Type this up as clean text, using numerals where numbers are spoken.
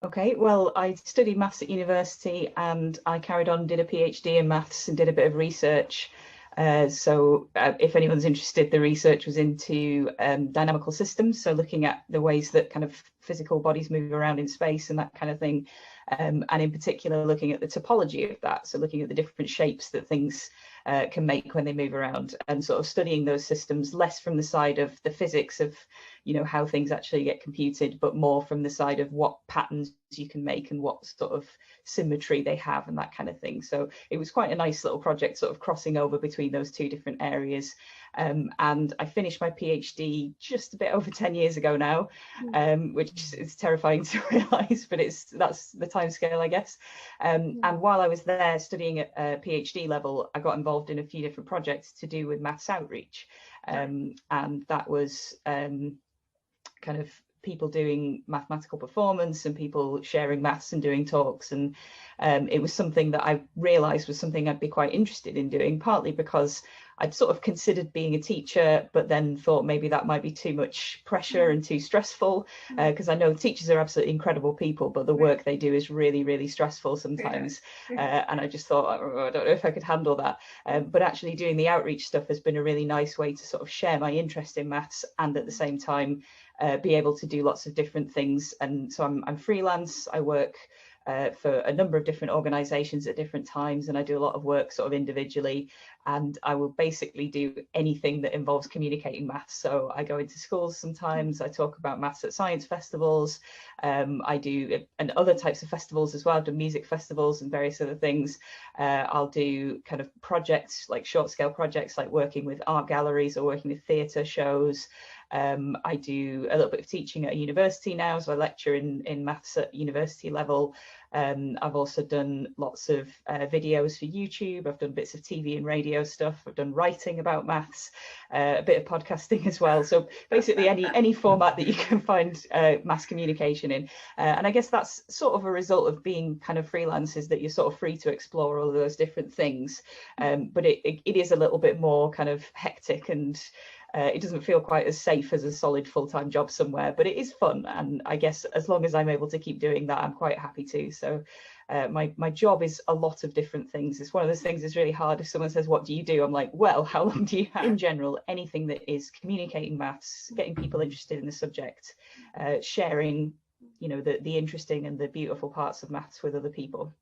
Okay, well, I studied maths at university and I carried on, did a PhD in maths and did a bit of research. If anyone's interested, the research was into dynamical systems, so looking at the ways that kind of physical bodies move around in space and that kind of thing. And in particular, looking at the topology of that, so looking at the different shapes that things can make when they move around, and sort of studying those systems less from the side of the physics of, you know, how things actually get computed, but more from the side of what patterns you can make and what sort of symmetry they have and that kind of thing. So it was quite a nice little project, sort of crossing over between those two different areas. And I finished my PhD just a bit over 10 years ago now, which is terrifying to realise, but that's the timescale, I guess. And while I was there studying at a PhD level, I got involved in a few different projects to do with maths outreach. And that was kind of people doing mathematical performance and people sharing maths and doing talks. And it was something that I realised was something I'd be quite interested in doing, partly because I'd sort of considered being a teacher, but then thought maybe that might be too much pressure and too stressful, because I know teachers are absolutely incredible people, but the work they do is really, really stressful sometimes. And I just thought, oh, I don't know if I could handle that. But actually doing the outreach stuff has been a really nice way to sort of share my interest in maths and at the same time be able to do lots of different things. And so I'm freelance. I work for a number of different organizations at different times, and I do a lot of work sort of individually, and I will basically do anything that involves communicating maths. So I go into schools sometimes, I talk about maths at science festivals, I do and other types of festivals as well. I've done music festivals and various other things. I'll do kind of projects, like short scale projects, like working with art galleries or working with theatre shows. I do a little bit of teaching at a university now, so I lecture in maths at university level. I've also done lots of videos for YouTube. I've done bits of TV and radio stuff. I've done writing about maths, a bit of podcasting as well. So basically any format that you can find mass communication in. And I guess that's sort of a result of being kind of freelance, is that you're sort of free to explore all of those different things. But it is a little bit more kind of hectic, and it doesn't feel quite as safe as a solid full-time job somewhere, but it is fun. And I guess as long as I'm able to keep doing that, I'm quite happy to. So my job is a lot of different things. It's one of those things that's really hard. If someone says, what do you do? I'm like, well, how long do you have? In general, anything that is communicating maths, getting people interested in the subject, sharing, you know, the interesting and the beautiful parts of maths with other people.